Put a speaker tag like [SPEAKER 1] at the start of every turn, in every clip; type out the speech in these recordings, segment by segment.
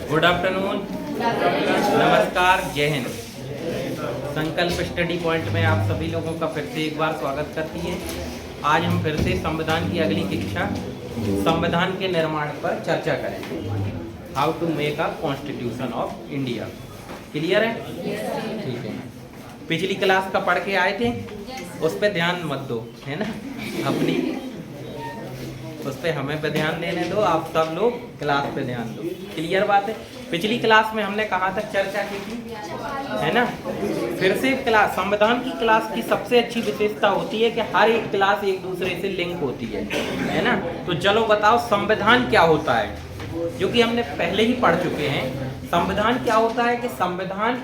[SPEAKER 1] Good afternoon, नमस्कार, जय हिंद। संकल्प स्टडी पॉइंट में आप सभी लोगों का फिर से एक बार स्वागत करती है। आज हम फिर से संविधान की अगली कक्षा संविधान के निर्माण पर चर्चा करेंगे। How to make a constitution of India. Clear है? ठीक है। पिछली क्लास का पढ़ के आए थे, उस पर ध्यान मत दो, है ना, अपनी उस पर हमें पे ध्यान देने दो, आप सब लोग क्लास पे ध्यान दो। क्लियर बात है? पिछली क्लास में हमने कहाँ तक चर्चा की थी, है ना? फिर से क्लास, संविधान की क्लास की सबसे अच्छी विशेषता होती है कि हर एक क्लास एक दूसरे से लिंक होती है ना? तो चलो बताओ संविधान क्या होता है, जो कि हमने पहले ही पढ़ चुके हैं। संविधान क्या होता है कि संविधान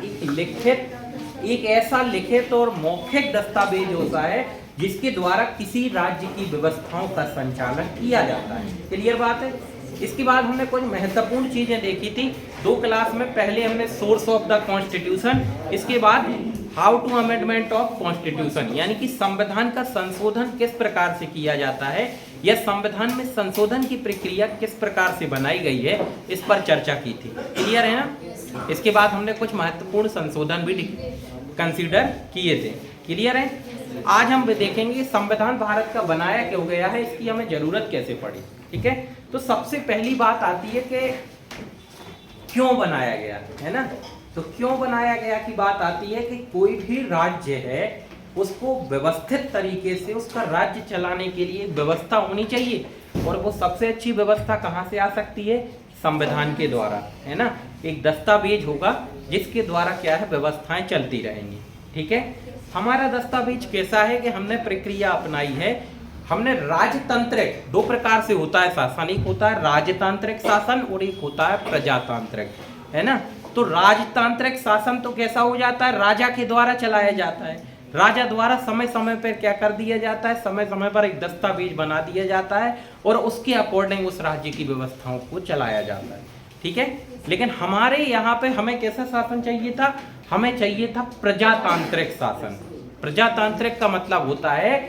[SPEAKER 1] एक ऐसा लिखित और मौखिक दस्तावेज होता है जिसके द्वारा किसी राज्य की व्यवस्थाओं का संचालन किया जाता है। क्लियर बात है? इसके बाद हमने कुछ महत्वपूर्ण चीजें देखी थी दो क्लास में। पहले हमने सोर्स ऑफ द कॉन्स्टिट्यूशन, इसके बाद how to amendment of constitution, यानी कि संविधान का संशोधन किस प्रकार से किया जाता है या संविधान में संशोधन की प्रक्रिया किस प्रकार से बनाई गई है, इस पर चर्चा की थी। क्लियर है ना? इसके बाद हमने कुछ महत्वपूर्ण संशोधन भी कंसीडर किए थे। क्लियर है? आज हम देखेंगे संविधान भारत का बनाया क्यों गया है, इसकी हमें जरूरत कैसे पड़ी। ठीक है? तो सबसे पहली बात आती है कि क्यों बनाया गया, है ना? तो क्यों बनाया गया की बात आती है कि कोई भी राज्य है उसको व्यवस्थित तरीके से उसका राज्य चलाने के लिए व्यवस्था होनी चाहिए, और वो सबसे अच्छी व्यवस्था कहाँ से आ सकती है? संविधान के द्वारा, है ना? एक दस्तावेज होगा जिसके द्वारा क्या है, व्यवस्थाएं चलती रहेंगी। ठीक है? हमारा दस्तावेज कैसा है कि हमने प्रक्रिया अपनाई है, हमने राजतांत्रिक, दो प्रकार से होता है शासन, एक होता है राजतांत्रिक शासन और एक होता है प्रजातांत्रिक, है ना? तो राजतांत्रिक शासन तो कैसा हो जाता है, राजा के द्वारा चलाया जाता है। राजा द्वारा समय समय पर क्या कर दिया जाता है, समय समय पर एक दस्तावेज बना दिया जाता है और उसके अकॉर्डिंग उस राज्य की व्यवस्थाओं को चलाया जाता है। ठीक है? लेकिन हमारे यहाँ पे हमें कैसा शासन चाहिए था? हमें चाहिए था प्रजातांत्रिक शासन। प्रजातांत्रिक का मतलब होता है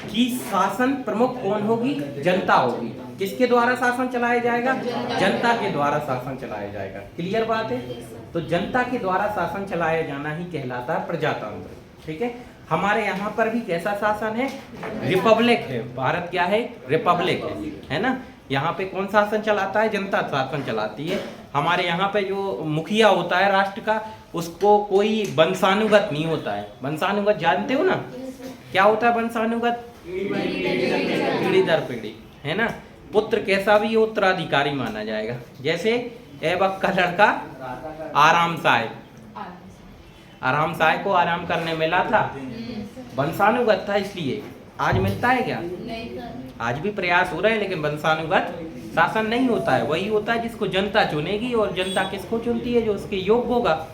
[SPEAKER 1] कि शासन प्रमुख कौन होगी? जनता होगी। किसके द्वारा शासन चलाया जाएगा? जनता के द्वारा शासन चलाया जाएगा। क्लियर बात है? तो जनता के द्वारा शासन चलाया जाना ही कहलाता है प्रजातंत्र। ठीक है? हमारे यहाँ पर भी कैसा शासन है? रिपब्लिक है। भारत क्या है? रिपब्लिक है ना? यहाँ पे कौन शासन चलाता है? जनता शासन चलाती है। हमारे यहाँ पे जो मुखिया होता है राष्ट्र का, उसको कोई वंशानुगत नहीं होता है। वंशानुगत जानते हो ना क्या होता है? वंशानुगत पीढ़ी दर पीढ़ी, है ना? पुत्र कैसा भी उत्तराधिकारी माना जाएगा। जैसे ऐबक का लड़का आराम साय को आराम करने मिला था, वंशानुगत था, इसलिए आज मिलता है क्या? आज भी प्रयास हो रहे हैं, लेकिन वंशानुगत शासन नहीं होता है। वही होता है जिसको जनता चुनेगी, और जनता किसको चुनती है? जो उसके योग्य होगा,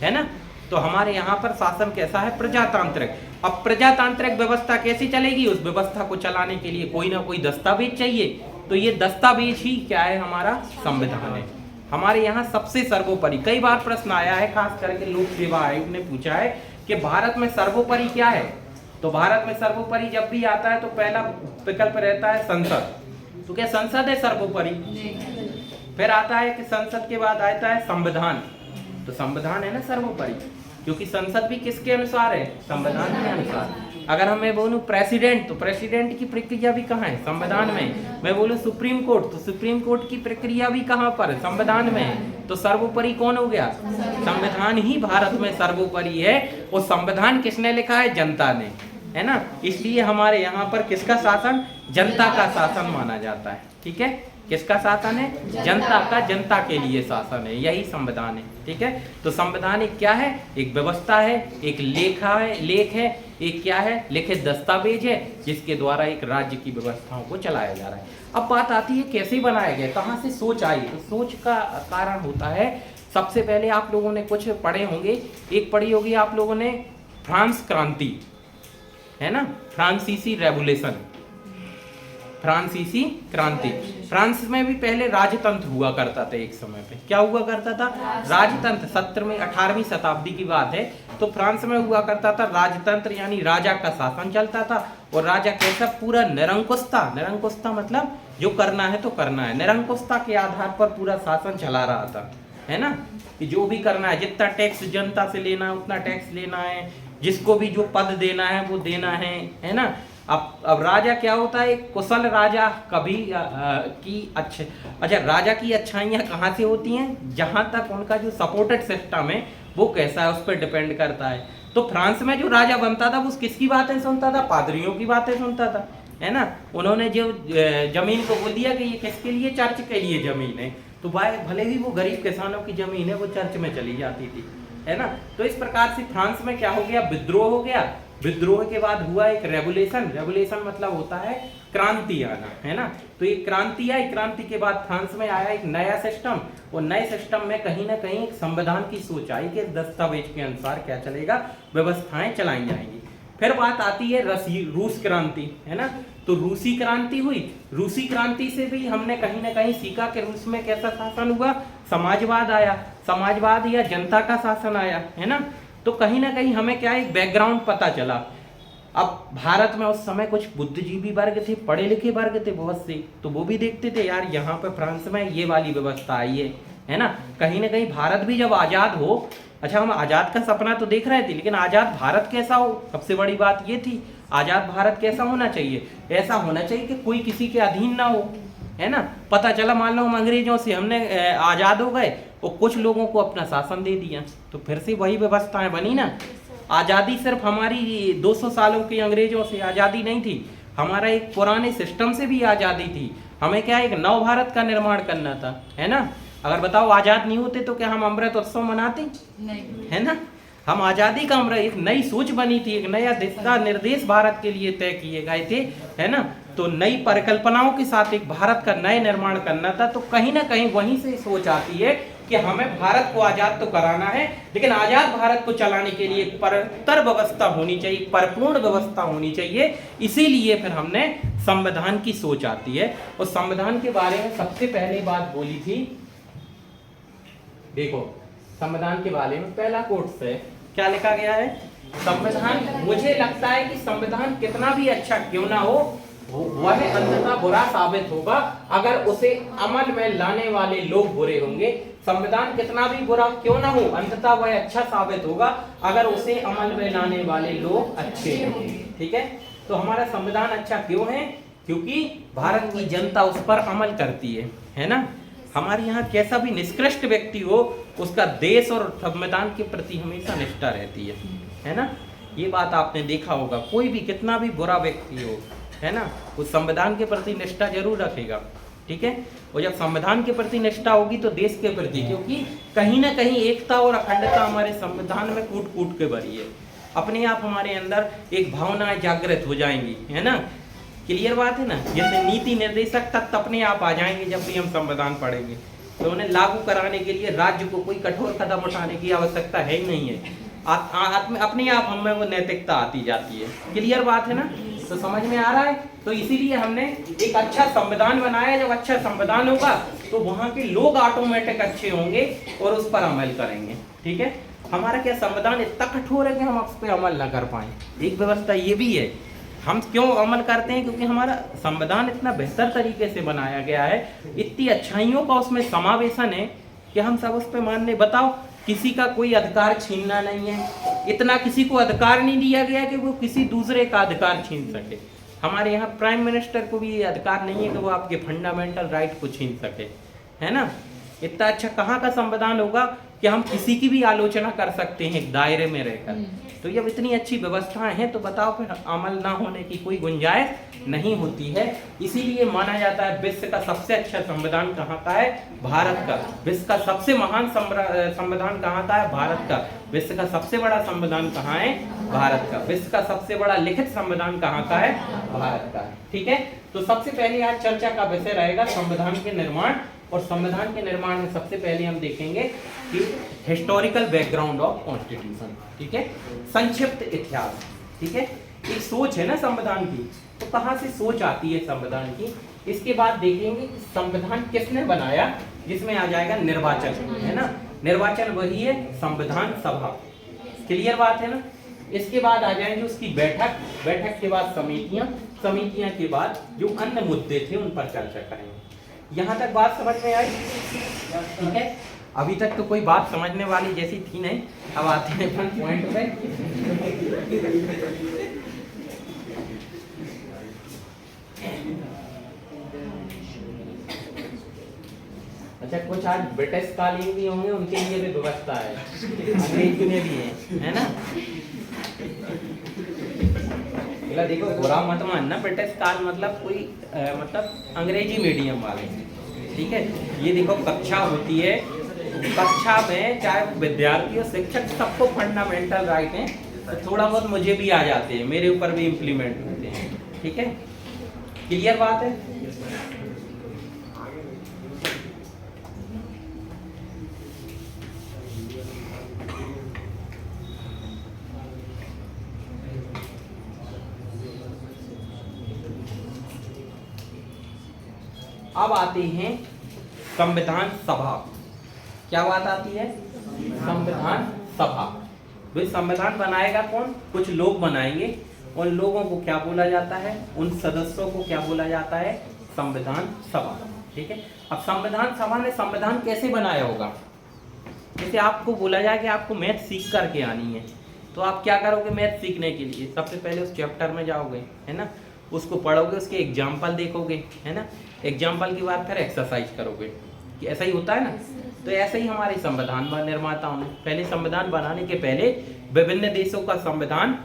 [SPEAKER 1] है ना? तो हमारे यहाँ पर शासन कैसा है? प्रजातांत्रिक। अब प्रजातांत्रिक व्यवस्था कैसी चलेगी? उस व्यवस्था को चलाने के लिए कोई ना कोई दस्तावेज चाहिए। तो ये दस्तावेज ही क्या है? हमारा संविधान है। हमारे यहाँ सबसे सर्वोपरि, कई बार प्रश्न आया है, खास करके लोक सेवा आयोग ने पूछा है कि भारत में सर्वोपरि क्या है? तो भारत में सर्वोपरि जब भी आता है तो पहला विकल्प रहता है संसद। तो क्या संसद है सर्वोपरि? फिर आता है कि संसद के बाद आता है संविधान। तो संविधान है ना सर्वोपरि, क्योंकि संसद भी किसके अनुसार है? संविधान के अनुसार। अगर मैं बोलूं प्रेसिडेंट, तो प्रेसिडेंट की प्रक्रिया भी कहाँ है? संविधान में। मैं बोलूं सुप्रीम कोर्ट, तो सुप्रीम कोर्ट की प्रक्रिया भी कहाँ पर? संविधान में। तो सर्वोपरि कौन हो गया? संविधान ही भारत में सर्वोपरि है। और संविधान किसने लिखा है? जनता ने, है ना? इसलिए हमारे यहाँ पर किसका शासन? जनता का शासन माना जाता है। ठीक है? किसका शासन है? जनता का, जनता के लिए शासन है, यही संविधान है। ठीक है? तो संविधान एक क्या है? एक व्यवस्था है, एक लेख है, एक क्या है? लिखित दस्तावेज है, जिसके द्वारा एक राज्य की व्यवस्थाओं को चलाया जा रहा है। अब बात आती है कैसे बनाया गया, कहाँ से सोच आई? तो सोच का कारण होता है, सबसे पहले आप लोगों ने कुछ पढ़े होंगे, एक पढ़ी होगी आप लोगों ने फ्रांस क्रांति, है ना, फ्रांसीसी रेवोल्यूशन, फ्रांसीसी क्रांति। फ्रांस में भी पहले राजतंत्र हुआ करता था एक समय पे। क्या हुआ करता था? राजतंत्र। 18वीं शताब्दी की बात है। तो फ्रांस में हुआ करता था राजतंत्र, यानी राजा का शासन चलता था। और राजा कैसा? पूरा निरंकुशता, निरंकुशता मतलब जो करना है तो करना है, निरंकुशता के आधार पर पूरा शासन चला रहा था, है ना, कि जो भी करना है, जितना टैक्स जनता से लेना है उतना टैक्स लेना है, जिसको भी जो पद देना है वो देना है ना। अब राजा क्या होता है? एक कुशल राजा कभी अच्छा राजा की अच्छाइयाँ कहाँ से होती हैं? जहाँ तक उनका जो सपोर्टेड सिस्टम है वो कैसा है उस पर डिपेंड करता है। तो फ्रांस में जो राजा बनता था वो किसकी बातें सुनता था? पादरियों की बातें सुनता था, है ना। उन्होंने जो जमीन को बोल दिया कि ये किसके लिए? चर्च के लिए जमीन है, तो भाई भले ही वो गरीब किसानों की जमीन है वो चर्च में चली जाती थी, है ना। तो इस प्रकार से फ्रांस में क्या हो गया? विद्रोह हो गया। विद्रोह के बाद हुआ एक रेवोल्यूशन। रेवोल्यूशन मतलब होता है क्रांति आना, है ना। तो एक क्रांति आई, क्रांति के बाद फ्रांस में आया एक नया सिस्टम। और नए सिस्टम में कहीं ना कहीं एक संविधान की सोच आई कि दस्तावेज के अनुसार क्या चलेगा, व्यवस्थाएं चलाई जाएंगी। फिर बात आती है रूस क्रांति, है ना। तो रूसी क्रांति हुई। रूसी क्रांति से भी हमने कहीं ना कहीं सीखा कि रूस में कैसा शासन हुआ? समाजवाद आया, समाजवाद या जनता का शासन आया, है ना। तो कहीं ना कहीं हमें क्या एक बैकग्राउंड पता चला। अब भारत में उस समय कुछ बुद्धिजीवी वर्ग थे, पढ़े लिखे वर्ग थे बहुत से, तो वो भी देखते थे यार यहाँ पे फ्रांस में ये वाली व्यवस्था आई है ना। कहीं ना कहीं भारत भी जब आज़ाद हो, अच्छा हम आज़ाद का सपना तो देख रहे थे, लेकिन आज़ाद भारत कैसा हो? सबसे बड़ी बात ये थी, आज़ाद भारत कैसा होना चाहिए? ऐसा होना चाहिए कि कोई किसी के अधीन ना हो, है ना। पता चला मान लो हम अंग्रेजों से हमने आज़ाद हो गए और कुछ लोगों को अपना शासन दे दिया, तो फिर से वही व्यवस्थाएं बनी ना। आज़ादी सिर्फ हमारी 200 सालों की अंग्रेजों से आज़ादी नहीं थी, हमारा एक पुराने सिस्टम से भी आज़ादी थी। हमें क्या एक नव भारत का निर्माण करना था, है ना। अगर बताओ आज़ाद नहीं होते तो क्या हम अमृत उत्सव मनाते? नहीं, है ना। हम आज़ादी का अमृत, एक नई सोच बनी थी, एक नया दिशा निर्देश भारत के लिए तय किए गए थे, है ना। तो नई परिकल्पनाओं के साथ एक भारत का नए निर्माण करना था। तो कहीं ना कहीं वहीं से सोच आती है कि हमें भारत को आज़ाद तो कराना है, लेकिन आज़ाद भारत को चलाने के लिए एक परतर व्यवस्था होनी चाहिए, परिपूर्ण व्यवस्था होनी चाहिए। इसीलिए फिर हमने संविधान की सोच आती है। और संविधान के बारे में सबसे पहले बात बोली थी, देखो संविधान के बारे में पहला कोट से क्या लिखा गया है? संविधान, मुझे लगता है कि संविधान कितना भी अच्छा क्यों ना हो, वह अंततः बुरा साबित होगा अगर उसे अमल में लाने वाले लोग बुरे होंगे। संविधान कितना भी बुरा क्यों ना हो, अंततः वह अच्छा साबित होगा अगर उसे अमल में लाने वाले लोग अच्छे होंगे। ठीक है, तो हमारा संविधान अच्छा क्यों है? क्योंकि भारत की जनता उस पर अमल करती है ना। हमारे यहाँ कैसा भी निष्कृष्ट व्यक्ति हो, उसका देश और संविधान के प्रति हमेशा निष्ठा रहती है ना। ये बात आपने देखा होगा, कोई भी कितना भी बुरा व्यक्ति हो, है ना, उस संविधान के प्रति निष्ठा जरूर रखेगा। ठीक है, और जब संविधान के प्रति निष्ठा होगी तो देश के प्रति, क्योंकि कहीं ना कहीं एकता और अखंडता हमारे संविधान में कूट कूट के भरी है। अपने आप हमारे अंदर एक भावनाएं जागृत हो जाएंगी, है ना। क्लियर बात है ना। जैसे नीति निर्देशक तत्व अपने आप आ जाएंगे जब भी हम संविधान पढ़ेंगे, तो उन्हें लागू कराने के लिए राज्य को कोई कठोर कदम उठाने की आवश्यकता है ही नहीं है। अपने आप हमें वो नैतिकता आती जाती है। क्लियर बात है ना, तो समझ में आ रहा है। तो इसीलिए हमने एक अच्छा संविधान बनाया। जब अच्छा संविधान होगा तो वहाँ के लोग ऑटोमेटिक अच्छे होंगे और उस पर अमल करेंगे। ठीक है, हमारा क्या संविधान इतना कठोर है कि हम उस पर अमल न कर पाए? एक व्यवस्था ये भी है, हम क्यों अमल करते हैं? क्योंकि हमारा संविधान इतना बेहतर तरीके से बनाया गया है, इतनी अच्छाइयों का उसमें समावेशन है कि हम सब उस पर मानने। बताओ, किसी का कोई अधिकार छीनना नहीं है, इतना किसी को अधिकार नहीं दिया गया कि वो किसी दूसरे का अधिकार छीन सके। हमारे यहाँ प्राइम मिनिस्टर को भी ये अधिकार नहीं है कि वो आपके फंडामेंटल राइट को छीन सके, है ना। इतना अच्छा कहाँ का संविधान होगा कि हम किसी की भी आलोचना कर सकते हैं एक दायरे में रहकर। तो जब इतनी अच्छी व्यवस्थाएं हैं तो बताओ फिर अमल ना होने की कोई गुंजाइश नहीं होती है। इसीलिए माना जाता है विश्व का सबसे अच्छा संविधान कहाँ का है? भारत का। विश्व का सबसे महान संविधान कहाँ का है? भारत का। विश्व का सबसे बड़ा संविधान कहाँ है? भारत का। विश्व का सबसे बड़ा लिखित संविधान कहाँ का है? भारत का। ठीक है, तो सबसे पहले आज चर्चा का विषय रहेगा संविधान के निर्माण और संविधान के निर्माण में सबसे पहले हम देखेंगे कि हिस्टोरिकल बैकग्राउंड ऑफ कॉन्स्टिट्यूशन, ठीक है, संक्षिप्त इतिहास, ठीक है। एक सोच है ना संविधान की, तो कहाँ से सोच आती है संविधान की। इसके बाद देखेंगे कि संविधान किसने बनाया, जिसमें आ जाएगा निर्वाचन, है ना, निर्वाचन वही है संविधान सभा, क्लियर बात है ना। इसके बाद आ जाएंगे उसकी बैठक, बैठक के बाद समितियां, समितियां के बाद जो अन्य मुद्दे थे उन पर चर्चा करेंगे। यहाँ तक बात समझ में आई, ठीक है। अभी तक तो कोई बात समझने वाली जैसी थी नहीं, अब आते हैं अपन पॉइंट पे। अच्छा, कुछ आज ब्रिटिश कालीन भी होंगे, उनके लिए भी व्यवस्था है, अंग्रेजी में भी है ना। देखो बुरा मत मानना, ब्रिटिश काल मतलब कोई मतलब अंग्रेजी मीडियम वाले, ठीक है। ये देखो कक्षा होती है, कक्षा में चाहे विद्यार्थी और शिक्षक सबको फंडामेंटल राइट हैं, तो थोड़ा बहुत मुझे भी आ जाते हैं, मेरे ऊपर भी इम्प्लीमेंट होते हैं, ठीक है, क्लियर बात है। अब आते हैं संविधान सभा। क्या बात आती है, संविधान सभा। भाई संविधान बनाएगा कौन, कुछ लोग बनाएंगे, उन लोगों को क्या बोला जाता है, उन सदस्यों को क्या बोला जाता है, संविधान सभा, ठीक है। अब संविधान सभा ने संविधान कैसे बनाया होगा, जैसे आपको बोला जाए कि आपको मैथ सीख करके आनी है, तो आप क्या करोगे, मैथ सीखने के लिए सबसे पहले उस चैप्टर में जाओगे, है ना, उसको पढ़ोगे, उसके एग्जाम्पल देखोगे, है ना, एग्जाम्पल के बाद फिर एक्सरसाइज करोगे, कि ऐसा ही होता है ना। तो ऐसे ही हमारे संविधान निर्माताओं ने पहले संविधान बनाने के पहले विभिन्न देशों का संविधान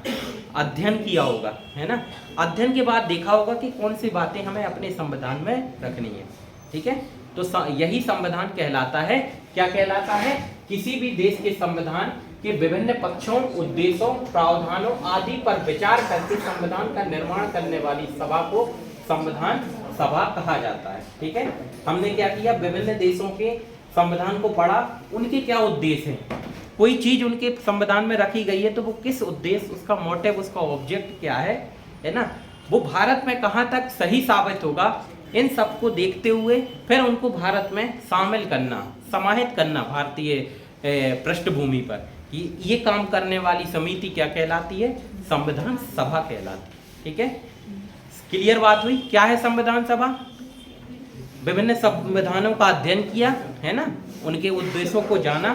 [SPEAKER 1] अध्ययन किया होगा, है ना। अध्ययन के बाद देखा होगा कि कौन सी बातें हमें अपने संविधान में रखनी है, ठीक है। तो यही संविधान कहलाता है, क्या कहलाता है, किसी भी देश के संविधान के विभिन्न पक्षों, उद्देश्यों, प्रावधानों आदि पर विचार करके संविधान का निर्माण करने वाली सभा को संविधान सभा कहा जाता है, ठीक है। हमने क्या किया, विभिन्न देशों के संविधान को पढ़ा, उनके क्या उद्देश्य हैं, कोई चीज उनके संविधान में रखी गई है तो वो किस उद्देश्य, उसका मोटिव, उसका ऑब्जेक्ट क्या है ना, वो भारत में कहाँ तक सही साबित होगा, इन सबको देखते हुए फिर उनको भारत में शामिल करना, समाहित करना भारतीय पृष्ठभूमि पर, ये काम करने वाली समिति क्या कहलाती है, संविधान सभा कहलाती है, ठीक है। क्लियर बात हुई, क्या है संविधान सभा, विभिन्न संविधानों का अध्ययन किया, है ना, उनके उद्देश्यों को जाना,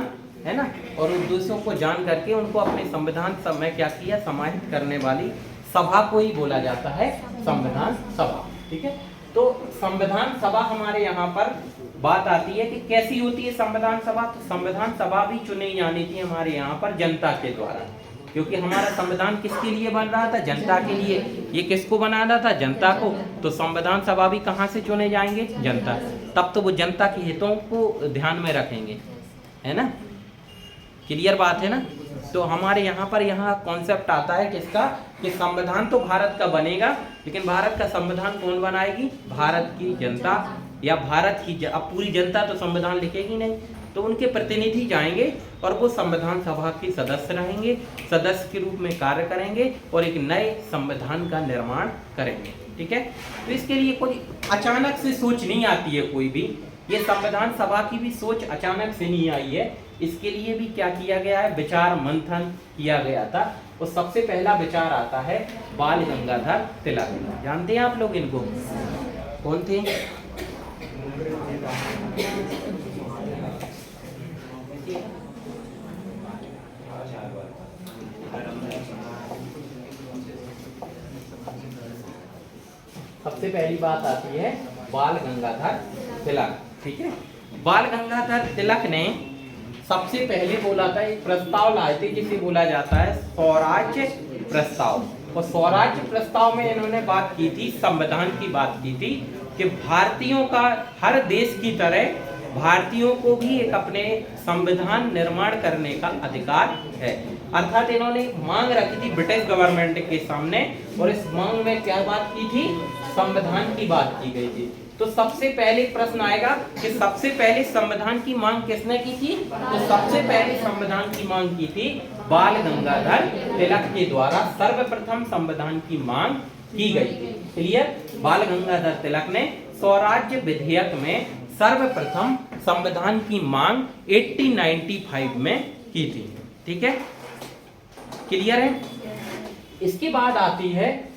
[SPEAKER 1] है ना, और उद्देश्यों को जान करके उनको अपने संविधान में क्या किया, समाहित करने वाली सभा को ही बोला जाता है संविधान सभा, ठीक है। तो संविधान सभा हमारे यहाँ पर बात आती है कि कैसी होती है संविधान सभा। तो संविधान सभा भी चुनी जानी थी हमारे यहाँ पर जनता के द्वारा, क्योंकि हमारा संविधान किसके लिए बन रहा था, जनता के लिए। ये किसको बनाना था, जनता को। तो संविधान सभा भी कहाँ से चुने जाएंगे, जनता, तब तो वो जनता के हितों को ध्यान में रखेंगे, है ना, क्लियर बात है ना। तो हमारे यहाँ पर कॉन्सेप्ट आता है किसका, कि संविधान तो भारत का बनेगा, लेकिन भारत का संविधान कौन बनाएगी, भारत की जनता, या भारत की अब पूरी जनता तो संविधान लिखेगी नहीं, तो उनके प्रतिनिधि जाएंगे और वो संविधान सभा के सदस्य रहेंगे, सदस्य के रूप में कार्य करेंगे और एक नए संविधान का निर्माण करेंगे, ठीक है। तो इसके लिए कोई अचानक से सोच नहीं आती है कोई भी, ये संविधान सभा की भी सोच अचानक से नहीं आई है। इसके लिए भी क्या किया गया है, विचार मंथन किया गया था। और सबसे पहला विचार आता है बाल गंगाधर तिलक, जानते हैं आप लोग इनको, कौन थे, सबसे पहली बात आती है बाल गंगाधर तिलक, ठीक है। बाल गंगाधर तिलक ने सबसे पहले बोला था, एक प्रस्ताव लाए थे जिसे बोला जाता है स्वराज्य प्रस्ताव। और स्वराज्य प्रस्ताव में इन्होंने बात की थी, संविधान की बात की थी, कि भारतीयों का हर देश की तरह भारतीयों को भी एक अपने संविधान निर्माण करने का अधिकार है। अर्थात इन्होंने मांग रखी थी ब्रिटिश गवर्नमेंट के सामने, और इस मांग में क्या बात की थी, संविधान की बात की गई थी। तो सबसे पहले प्रश्न आएगा कि सबसे पहले संविधान की मांग किसने की थी? तो सबसे पहले संविधान की मांग की थी बाल गंगाधर तिलक के द्वारा सर्वप्रथम संविधान की मांग की गई थी। क्लियर? बाल गंगाधर तिलक ने स्वराज्य विधेयक में सर्वप्रथम संविधान की मांग 1895 में की थी। ठीक है, क्लियर है? इसके बाद आती है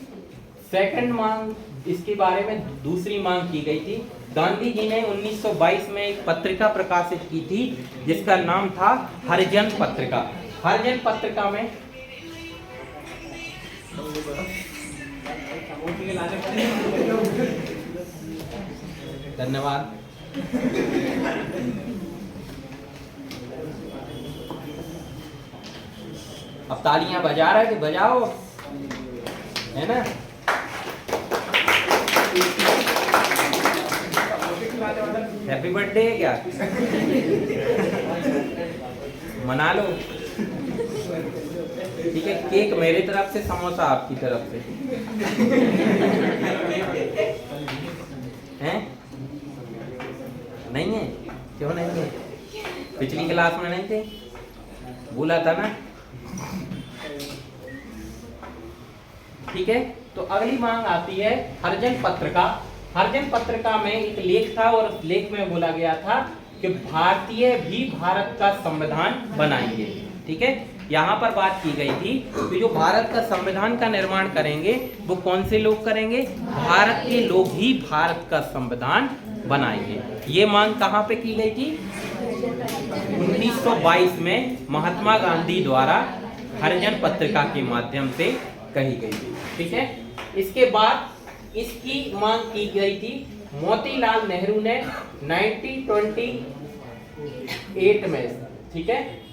[SPEAKER 1] सेकंड मांग। इसके बारे में दूसरी मांग की गई थी। गांधी जी ने 1922 में एक पत्रिका प्रकाशित की थी जिसका नाम था हरिजन पत्रिका। हरिजन पत्रिका में धन्यवाद। अब तालियां बजा रहे थे, बजाओ, है ना? हैप्पी बर्थडे है क्या? मना लो। ठीक है, केक मेरी तरफ से, समोसा आपकी तरफ से। हैं? नहीं है? क्यों नहीं है? पिछली क्लास में नहीं थे? बोला था ना? ठीक है, तो अगली मांग आती है हरिजन पत्रिका। हरिजन पत्रिका में एक लेख था और उस लेख में बोला गया था कि भारतीय भी भारत का संविधान बनाएंगे। ठीक है, यहाँ पर बात की गई थी कि जो भारत का संविधान का निर्माण करेंगे वो कौन से लोग करेंगे? भारत के लोग ही भारत का संविधान बनाएंगे। ये मांग कहाँ पे की गई थी? 1922 में महात्मा गांधी द्वारा हरिजन पत्रिका के माध्यम से कही गई थी। ठीक है, इसके बाद इसकी मांग की गई थी मोतीलाल नेहरू ने 1928 में। ठीक है,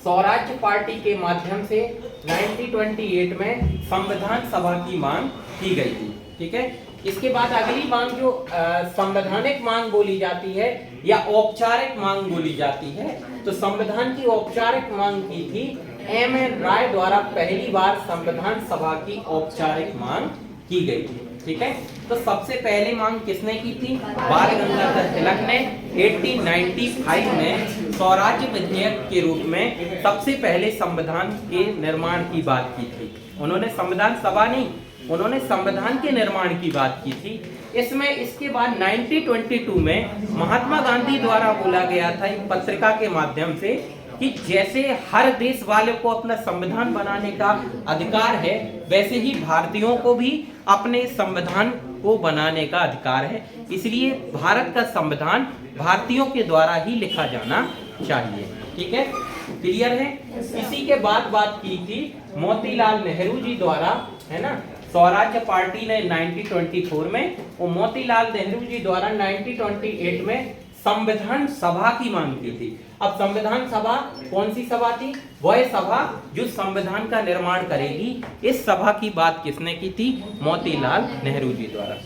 [SPEAKER 1] स्वराज्य पार्टी के माध्यम से 1928 में संविधान सभा की मांग की गई थी। ठीक है, इसके बाद अगली मांग जो संवैधानिक मांग बोली जाती है या औपचारिक मांग बोली जाती है, तो संविधान की औपचारिक मांग की थी एम.एन. राय द्वारा पहली बार संविधान सभा की औपचारिक मांग की गई थी। ठीक है, तो सबसे पहले मांग किसने की थी? बाल गंगाधर तिलक ने 1895 में स्वराज्य विधेयक के रूप में सबसे पहले संविधान के निर्माण की बात की थी। उन्होंने संविधान सभा नहीं, उन्होंने संविधान के निर्माण की बात की थी। इसमें इसके बाद 1922 में महात्मा गांधी द्वारा बोला गया था एक पत्रिका के माध्यम से कि जैसे हर देश वाले को अपना संविधान बनाने का अधिकार है, वैसे ही भारतीयों को भी अपने संविधान को बनाने का अधिकार है। इसलिए भारत का संविधान भारतीयों के द्वारा ही लिखा जाना चाहिए। ठीक है, क्लियर है? इसी के बाद बात की थी मोतीलाल नेहरू जी द्वारा, है ना? स्वराज्य पार्टी ने 1924 में और मोतीलाल नेहरू जी द्वारा 1928 में संविधान सभा की मांग की थी। अब संविधान सभा कौन सी सभा थी? वह सभा जो संविधान का निर्माण करेगी। इस सभा की बात किसने की थी? मोतीलाल नेहरू जी द्वारा।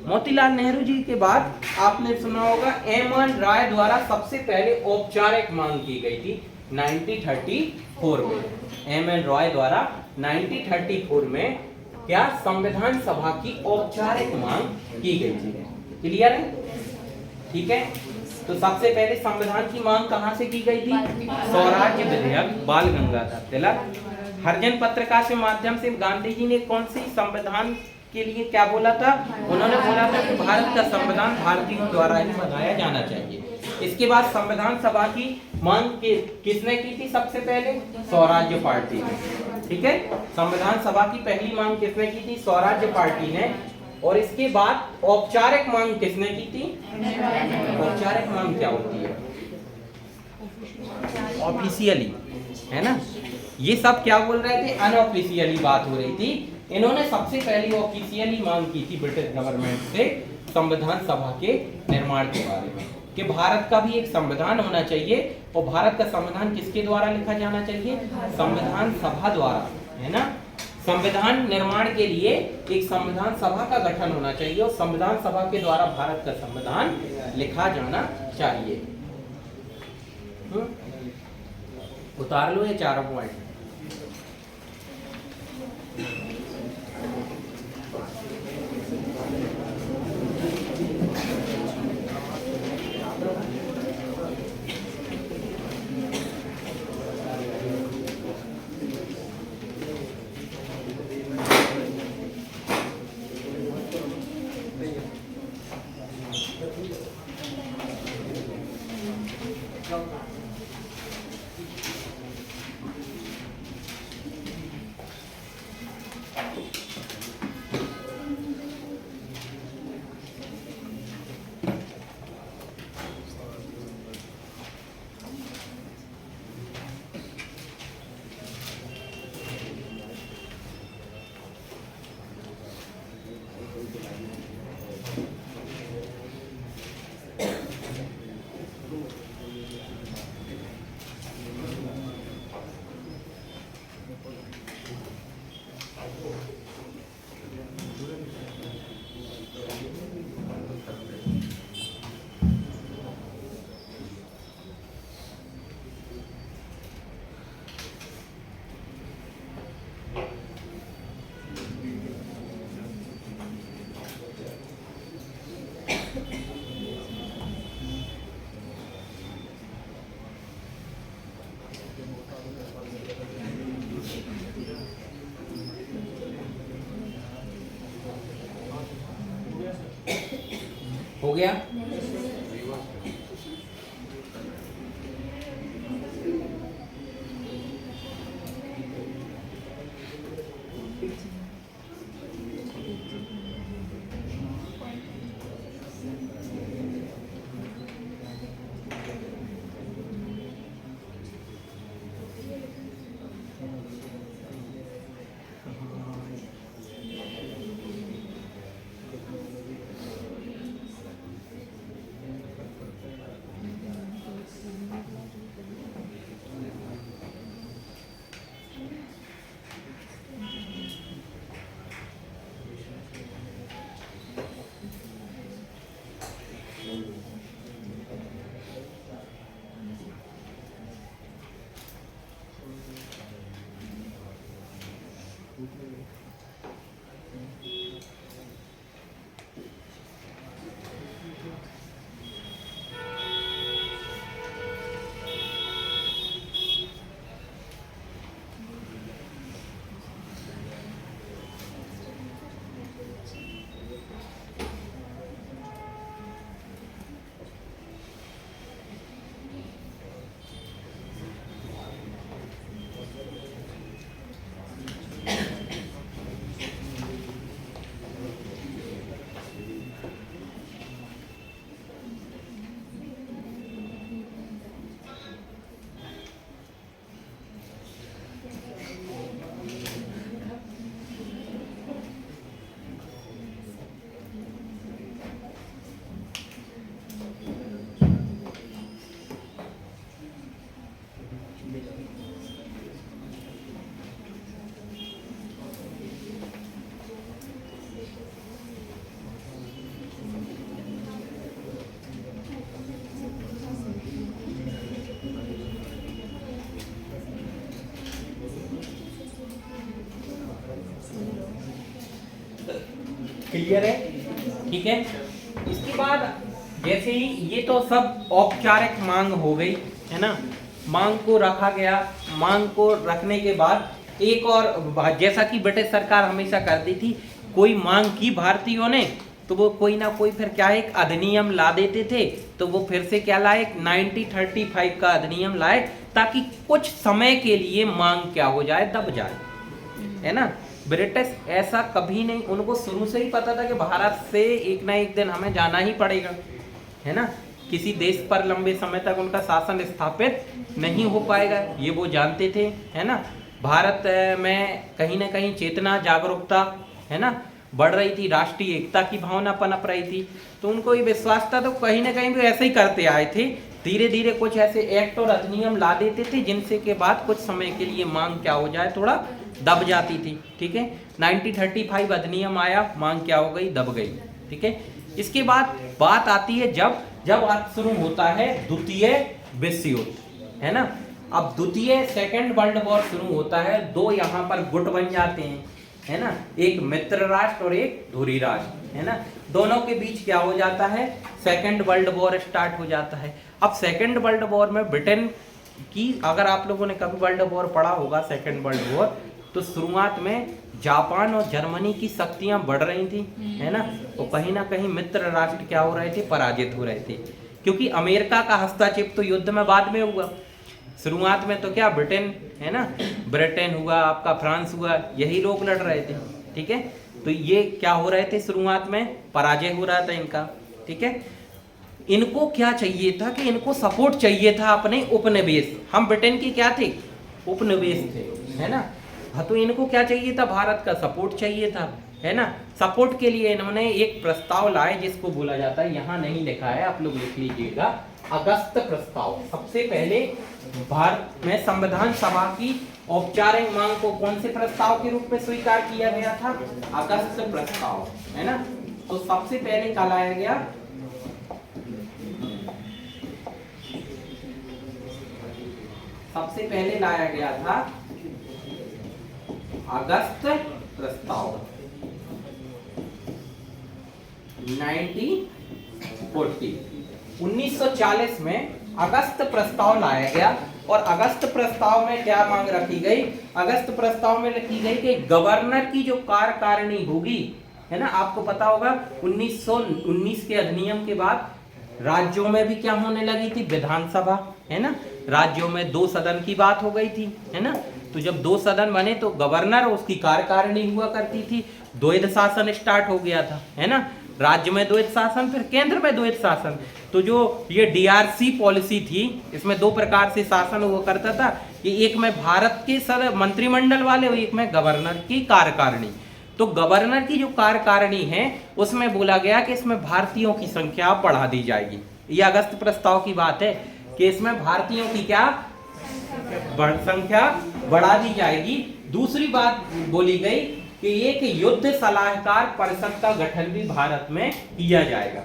[SPEAKER 1] मोतीलाल नेहरू जी के बाद आपने सुना होगा एम.एन. राय द्वारा सबसे पहले औपचारिक मांग की गई थी 1934 में। एम.एन. राय द्वारा 1934 में क्या संविधान सभा की औपचारिक मांग की गई थी। क्लियर है? ठीक है, तो सबसे पहले संविधान की मांग कहां से की गई थी? स्वराज्य विधेयक बाल गंगाधर तिलक। हरिजन पत्रिका के माध्यम से गांधी जी ने कौन सी संविधान के लिए क्या बोला था? उन्होंने बोला था कि भारत का संविधान भारतीयों द्वारा ही बनाया जाना चाहिए। इसके बाद संविधान सभा की मांग किसने की थी? सबसे पहले स्वराज्य पार्टी ने। ठीक है, संविधान सभा की पहली मांग किसने की थी? स्वराज्य पार्टी ने। और इसके बाद औपचारिक मांग किसने की थी? औपचारिक मांग क्या होती है? ऑफिशियली, है ना? ये सब क्या बोल रहे थे? अनऑफिशियली बात हो रही थी। इन्होंने सबसे पहली ऑफिशियली मांग की थी ब्रिटिश गवर्नमेंट से संविधान सभा के निर्माण के बारे में कि भारत का भी एक संविधान होना चाहिए और भारत का संविधान किसके द्वारा लिखा जाना चाहिए? संविधान सभा द्वारा, है ना? संविधान निर्माण के लिए एक संविधान सभा का गठन होना चाहिए और संविधान सभा के द्वारा भारत का संविधान लिखा जाना चाहिए। उतार लो ये चारों पॉइंट। गया? क्लियर है? ठीक है। इसके बाद जैसे ही ये तो सब औपचारिक मांग हो गई है ना, मांग को रखा गया। मांग को रखने के बाद एक और, जैसा कि ब्रिटिश सरकार हमेशा करती थी, कोई मांग की भारतीयों ने तो वो कोई ना कोई फिर क्या एक अधिनियम ला देते थे। तो वो फिर से क्या लाए, 1935 का अधिनियम लाए, ताकि कुछ समय के लिए मांग क्या हो जाए, दब जाए, है ना। ब्रिटिश ऐसा कभी नहीं, उनको शुरू से ही पता था कि भारत से एक ना एक दिन हमें जाना ही पड़ेगा, है ना। किसी देश पर लंबे समय तक उनका शासन स्थापित नहीं हो पाएगा, ये वो जानते थे, है ना। भारत में कहीं ना कहीं चेतना, जागरूकता, है ना, बढ़ रही थी, राष्ट्रीय एकता की भावना पनप रही थी। तो उनको ये विश्वास था, तो कहीं ना कहीं भी ऐसे ही करते आए थे। धीरे धीरे कुछ ऐसे एक्ट और अधिनियम ला देते थे जिनसे के बाद कुछ समय के लिए मांग क्या हो जाए, थोड़ा दब जाती थी। ठीक है, 1935 अधिनियम आया, मांग क्या हो गई, दब गई। ठीक है। इसके बाद बात आती है जब आज शुरू होता है द्वितीय विश्व युद्ध, है ना। अब द्वितीय सेकेंड वर्ल्ड वॉर शुरू होता है। दो यहाँ पर गुट बन जाते हैं, है ना, एक मित्र राष्ट्र और एक धुरी राष्ट्र, है ना। दोनों के बीच क्या हो जाता है, सेकेंड वर्ल्ड वॉर स्टार्ट हो जाता है। अब सेकेंड वर्ल्ड वॉर में ब्रिटेन की, अगर आप लोगों ने कभी वर्ल्ड वॉर पढ़ा होगा, सेकेंड वर्ल्ड वॉर, तो शुरुआत में जापान और जर्मनी की शक्तियां बढ़ रही थी, है ना। तो कहीं ना कहीं मित्र राष्ट्र क्या हो रहे थे, पराजित हो रहे थे, क्योंकि अमेरिका का हस्तक्षेप तो युद्ध में बाद में हुआ। शुरुआत में तो क्या ब्रिटेन, है ना, ब्रिटेन हुआ, आपका फ्रांस हुआ, यही लोग लड़ रहे थे। ठीक है, तो ये क्या हो रहे थे, शुरुआत में पराजय हो रहा था इनका। ठीक है, इनको क्या चाहिए था कि इनको सपोर्ट चाहिए था अपने उपनिवेश। हम ब्रिटेन की क्या थे, उपनिवेश थे, है ना। हाँ, तो इनको क्या चाहिए था, भारत का सपोर्ट चाहिए था, है ना। सपोर्ट के लिए इन्होंने एक प्रस्ताव लाए जिसको बोला जाता है, यहाँ नहीं लिखा है, आप लोग लिख लीजिएगा, अगस्त प्रस्ताव। सबसे पहले भारत में संविधान सभा की औपचारिक मांग को कौन से प्रस्ताव के रूप में स्वीकार किया गया था, अगस्त प्रस्ताव, है ना। तो सबसे पहले क्या लाया गया, सबसे पहले लाया गया था अगस्त प्रस्ताव 1940 में अगस्त प्रस्ताव लाया गया। और अगस्त प्रस्ताव में क्या मांग रखी गई, अगस्त प्रस्ताव में लिखी गई कि गवर्नर की जो कार्यकारिणी होगी, है ना। आपको पता होगा 1919 के अधिनियम के बाद राज्यों में भी क्या होने लगी थी, विधानसभा, है ना। राज्यों में 2 सदन की बात हो गई थी, है ना। तो जब 2 सदन बने तो गवर्नर और उसकी कार्यकारिणी हुआ करती थी, द्वैध शासन स्टार्ट हो गया था, है ना। राज्य में द्वैध शासन, फिर केंद्र में द्वैध शासन। तो जो ये DRC पॉलिसी थी, इसमें 2 प्रकार से शासन हुआ करता था कि एक में भारत के मंत्रिमंडल वाले और एक में गवर्नर की कार्यकारिणी। तो गवर्नर की जो कार्यकारिणी है उसमें बोला गया कि इसमें भारतीयों की संख्या बढ़ा दी जाएगी। ये अगस्त प्रस्ताव की बात है कि इसमें भारतीयों की क्या संख्या बढ़ा दी जाएगी। दूसरी बात बोली गई कि एक युद्ध सलाहकार परिषद का गठन भी भारत में किया जाएगा,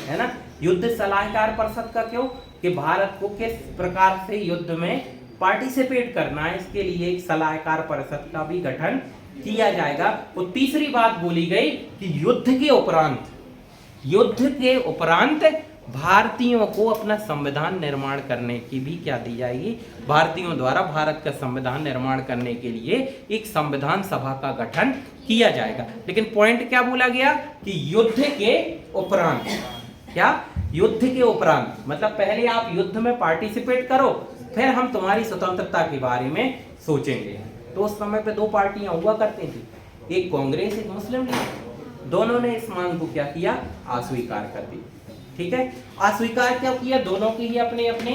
[SPEAKER 1] है ना। युद्ध सलाहकार परिषद का क्यों, कि भारत को किस प्रकार से युद्ध में पार्टिसिपेट करना है, इसके लिए एक सलाहकार परिषद का भी गठन किया जाएगा। और तीसरी बात बोली गई कि युद्ध के उपरांत भारतीयों को अपना संविधान निर्माण करने की भी क्या दी जाएगी, भारतीयों द्वारा भारत का संविधान निर्माण करने के लिए एक संविधान सभा का गठन किया जाएगा। लेकिन पॉइंट क्या बोला गया कि युद्ध के उपरांत, क्या युद्ध के उपरांत, मतलब पहले आप युद्ध में पार्टिसिपेट करो, फिर हम तुम्हारी स्वतंत्रता के बारे में सोचेंगे। तो उस समय पे 2 पार्टियां हुआ करती थी, एक कांग्रेस, एक मुस्लिम लीग। दोनों ने इस मांग को क्या किया, अस्वीकार कर दी। ठीक है, अस्वीकार क्यों किया, दोनों के ही अपने अपने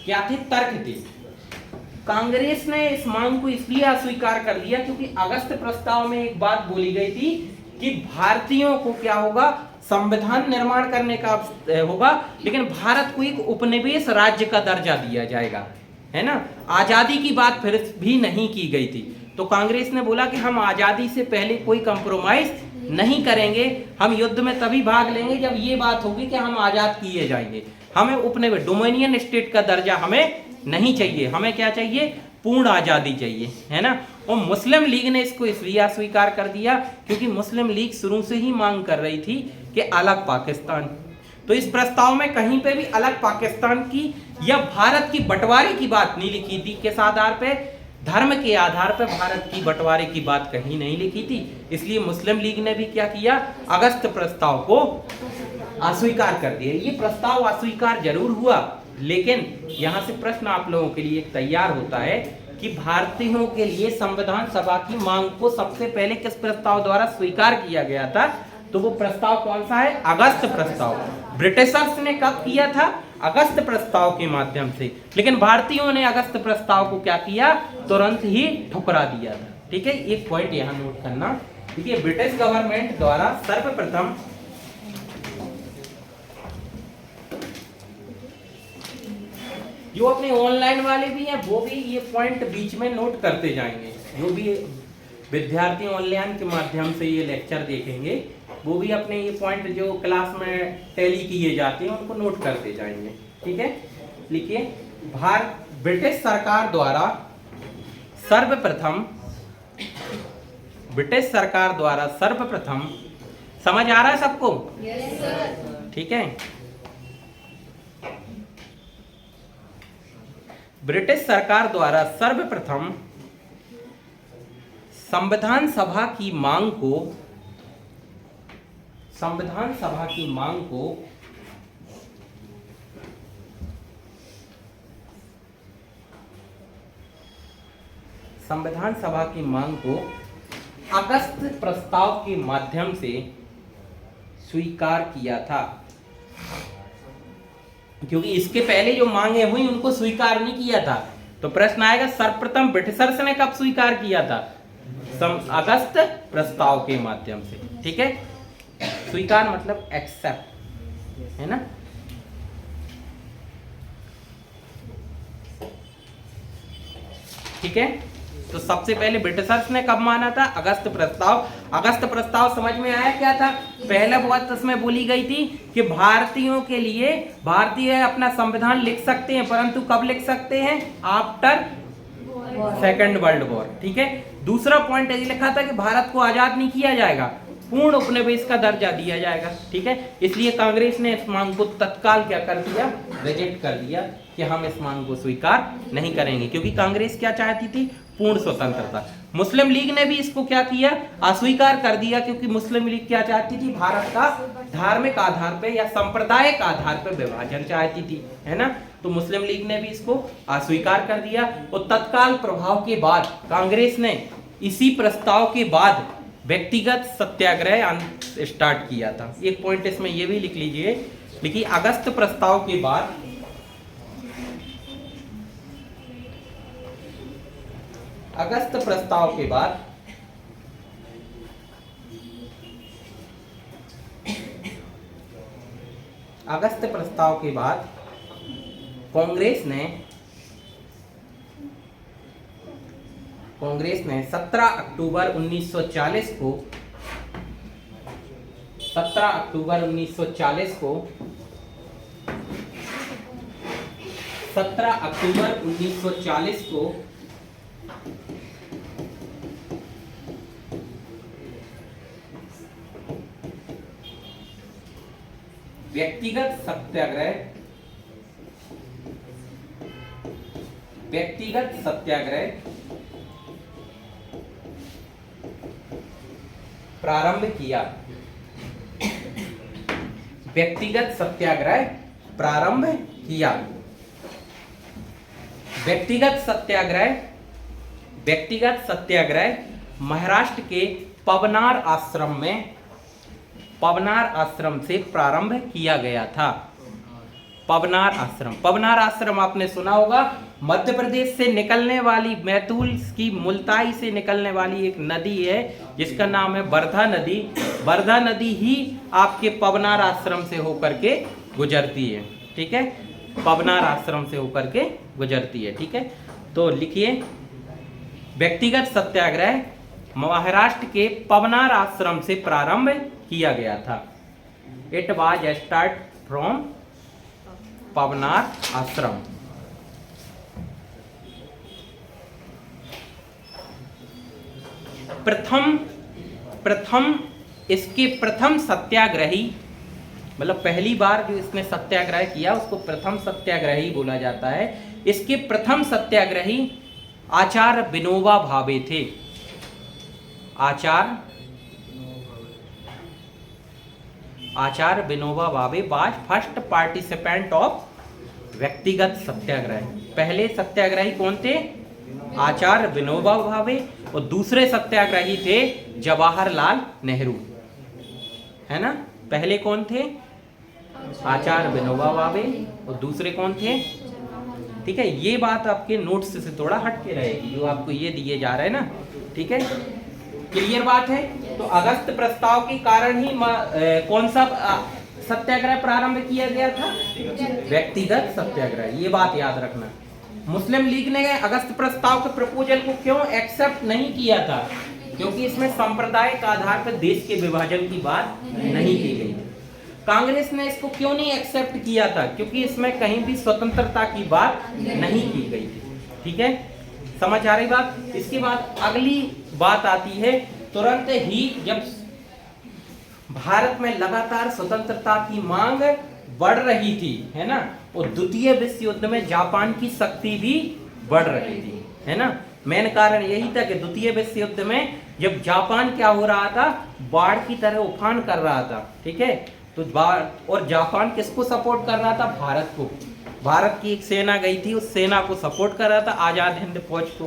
[SPEAKER 1] क्या थे, तर्क थे। कांग्रेस ने इस मांग को इसलिए अस्वीकार कर दिया क्योंकि अगस्त प्रस्ताव में एक बात बोली गई थी कि भारतीयों को क्या होगा, संविधान निर्माण करने का होगा, लेकिन भारत को एक उपनिवेश राज्य का दर्जा दिया जाएगा, है ना। आजादी की बात फिर भी नहीं की गई थी। तो कांग्रेस ने बोला कि हम आजादी से पहले कोई कंप्रोमाइज नहीं करेंगे, हम युद्ध में तभी भाग लेंगे जब ये बात होगी कि हम आजाद किए जाएंगे। हमें उपनिवेश डोमिनियन स्टेट का दर्जा हमें नहीं चाहिए, हमें क्या चाहिए, पूर्ण आजादी चाहिए, है ना। और मुस्लिम लीग ने इसको इसलिए अस्वीकार कर दिया क्योंकि मुस्लिम लीग शुरू से ही मांग कर रही थी कि अलग पाकिस्तान। तो इस प्रस्ताव में कहीं पे भी अलग पाकिस्तान की या भारत की बंटवारे की बात नहीं लिखी थी। किस आधार पे, धर्म के आधार पर भारत की बंटवारे की बात कहीं नहीं लिखी थी। इसलिए मुस्लिम लीग ने भी क्या किया, अगस्त प्रस्ताव को अस्वीकार कर दिया। ये प्रस्ताव अस्वीकार जरूर हुआ, लेकिन यहाँ से प्रश्न आप लोगों के लिए तैयार होता है कि भारतीयों के लिए संविधान सभा की मांग को सबसे पहले किस प्रस्ताव द्वारा स्वीकार किया गया था, तो वो प्रस्ताव कौन सा है, अगस्त प्रस्ताव। ब्रिटिशर्स ने कब किया था, अगस्त प्रस्ताव के माध्यम से, लेकिन भारतीयों ने अगस्त प्रस्ताव को क्या किया, तुरंत ही ठुकरा दिया था। ठीक है, एक पॉइंट यहाँ नोट करना, देखिए ब्रिटिश गवर्नमेंट द्वारा सर्वप्रथम जो अपने ऑनलाइन वाले भी हैं वो भी ये पॉइंट बीच में नोट करते जाएंगे, जो भी विद्यार्थी ऑनलाइन के माध्यम से ये लेक्चर देखेंगे वो भी अपने ये पॉइंट जो क्लास में टैली किए जाते हैं उनको नोट करते जाएंगे। ठीक है, लिखिए, ब्रिटिश सरकार द्वारा सर्वप्रथम, समझ आ रहा है सबको? Yes sir. ठीक है, ब्रिटिश सरकार द्वारा सर्वप्रथम संविधान सभा की मांग को अगस्त प्रस्ताव के माध्यम से स्वीकार किया था, क्योंकि इसके पहले जो मांगे हुई उनको स्वीकार नहीं किया था। तो प्रश्न आएगा सर्वप्रथम ब्रिटिशर्स ने कब स्वीकार किया था, अगस्त प्रस्ताव के माध्यम से। ठीक है, स्वीकार मतलब एक्सेप्ट, है ना। ठीक है, तो सबसे पहले ब्रिटिशर्स ने कब माना था, अगस्त प्रस्ताव। अगस्त प्रस्ताव समझ में आया क्या था? पहला बात इसमें बोली गई थी कि भारतीयों के लिए भारतीय अपना संविधान लिख सकते हैं, परंतु कब लिख सकते हैं, आफ्टर सेकेंड वर्ल्ड वॉर। ठीक है, दूसरा पॉइंट ये लिखा था कि भारत को आजाद नहीं किया जाएगा, पूर्ण उपनिवेश का दर्जा दिया जाएगा। ठीक है, इसलिए कांग्रेस ने इस मांग को तत्काल क्या कर दिया, रिजेक्ट कर दिया कि हम इस मांग को स्वीकार नहीं करेंगे, क्योंकि कांग्रेस क्या चाहती थी, पूर्ण स्वतंत्रता। मुस्लिम लीग ने भी इसको क्या किया, अस्वीकार कर दिया, क्योंकि मुस्लिम लीग क्या चाहती थी, भारत का धार्मिक आधार पे या सांप्रदायिक आधार पे विभाजन चाहती थी, है ना। तो मुस्लिम लीग ने भी इसको अस्वीकार कर दिया और तत्काल प्रभाव के बाद कांग्रेस ने इसी प्रस्ताव के बाद व्यक्तिगत सत्याग्रह स्टार्ट किया था। एक पॉइंट इसमें यह भी लिख लीजिए, देखिए अगस्त प्रस्ताव के बाद अगस्त प्रस्ताव के बाद अगस्त प्रस्ताव के बाद कांग्रेस ने 17 अक्टूबर 1940 को 17 अक्टूबर 1940 को 17 अक्टूबर 1940 को व्यक्तिगत सत्याग्रह प्रारंभ किया। व्यक्तिगत सत्याग्रह प्रारंभ किया। व्यक्तिगत सत्याग्रह महाराष्ट्र के पवनार आश्रम से प्रारंभ किया गया था। पवनार आश्रम आपने सुना होगा, मध्य प्रदेश से निकलने वाली, बैतूल की मुल्ताई से निकलने वाली एक नदी है जिसका नाम है वर्धा नदी। वर्धा नदी ही आपके पवनार आश्रम से होकर के गुजरती है। ठीक है, पवनार आश्रम से होकर के गुजरती है। ठीक है, तो लिखिए व्यक्तिगत सत्याग्रह महाराष्ट्र के पवनार आश्रम से प्रारंभ किया गया था। It was start from Paunar Ashram. इसके प्रथम सत्याग्रही, मतलब पहली बार जो इसने सत्याग्रह किया उसको प्रथम सत्याग्रही बोला जाता है। इसके प्रथम सत्याग्रही आचार्य विनोबा भावे थे। आचार्य Vinoba Bhave was first participant of व्यक्तिगत सत्याग्रह। पहले सत्याग्रही कौन थे, आचार्य विनोबा भावे, और दूसरे सत्याग्रही थे जवाहरलाल नेहरू, है ना। पहले कौन थे, आचार्य विनोबा भावे, और दूसरे कौन थे। ठीक है, ये बात आपके नोट्स से थोड़ा हट के रहेगी जो आपको ये दिए जा रहे हैं ना। ठीक है, क्लियर बात है। तो अगस्त प्रस्ताव के कारण ही कौन सा सत्याग्रह प्रारंभ किया गया था, व्यक्तिगत सत्याग्रह। ये बात याद रखना। मुस्लिम लीग ने अगस्त प्रस्ताव के प्रपोजल को क्यों एक्सेप्ट नहीं किया था, क्योंकि इसमें सांप्रदायिक आधार पर देश के विभाजन की बात नहीं की गई थी। कांग्रेस ने इसको क्यों नहीं एक्सेप्ट किया था, क्योंकि इसमें कहीं भी स्वतंत्रता की बात नहीं की गई थी। ठीक है, समझ आ रही बात। इसके बाद अगली बात आती है, तुरंत ही जब भारत में लगातार स्वतंत्रता की मांग बढ़ रही थी, है ना, और द्वितीय विश्व युद्ध में जापान की शक्ति भी बढ़ रही थी, है ना। मेन कारण यही था कि द्वितीय विश्व युद्ध में जब जापान क्या हो रहा था, बाढ़ की तरह उफान कर रहा था। ठीक है, तो और जापान किसको सपोर्ट कर रहा था, भारत को। भारत की एक सेना गई थी, उस सेना को सपोर्ट कर रहा था, आजाद हिंद फौज को,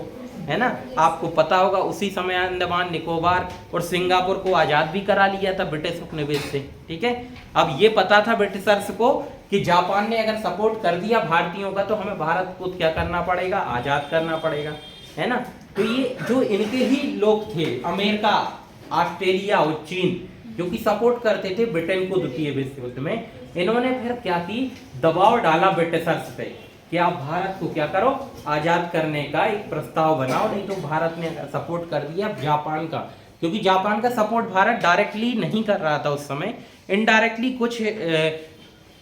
[SPEAKER 1] है ना। आपको पता होगा उसी समय अंडमान निकोबार और सिंगापुर को आजाद भी करा लिया था ब्रिटिश उपनिवेश से। ठीक है, अब ये पता था ब्रिटिशर्स को कि जापान ने अगर सपोर्ट कर दिया भारतीयों का तो हमें भारत को क्या करना पड़ेगा, आजाद करना पड़ेगा, है ना। तो ये जो इनके ही लोग थे, अमेरिका, ऑस्ट्रेलिया और चीन, जो कि सपोर्ट करते थे ब्रिटेन को द्वितीय विश्व युद्ध में, इन्होंने फिर क्या की, दबाव डाला ब्रिटिशर्स पे कि आप भारत को क्या करो, आजाद करने का एक प्रस्ताव बनाओ। नहीं तो भारत ने सपोर्ट कर दिया जापान का, क्योंकि जापान का सपोर्ट भारत डायरेक्टली नहीं कर रहा था उस समय, इनडायरेक्टली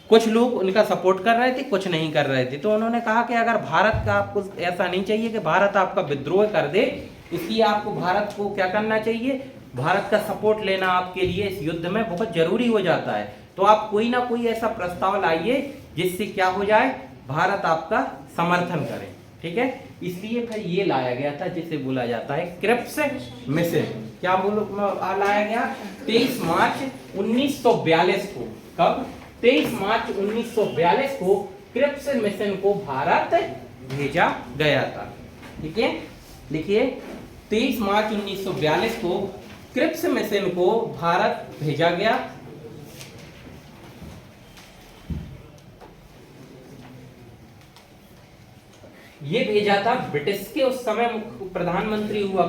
[SPEAKER 1] कुछ लोग उनका सपोर्ट कर रहे थे, कुछ नहीं कर रहे थे। तो उन्होंने कहा कि अगर भारत का आपको ऐसा नहीं चाहिए कि भारत आपका विद्रोह कर दे, इसलिए आपको भारत को क्या करना चाहिए, भारत का सपोर्ट लेना आपके लिए इस युद्ध में बहुत जरूरी हो जाता है। तो आप कोई ना कोई ऐसा प्रस्ताव लाइए जिससे क्या हो जाए, भारत आपका समर्थन करे। ठीक है, इसलिए फिर ये लाया गया था जिसे बोला जाता है क्रिप्स मिशन। क्या लाया गया? 23 मार्च 1942 को। कब? 23 मार्च 1942 को क्रिप्स मिशन को भारत भेजा गया था। ठीक है, लिखिए 23 मार्च 1942 को क्रिप्स मिशन को भारत भेजा गया। ये भेजा था ब्रिटिश के उस समय प्रधानमंत्री हुआ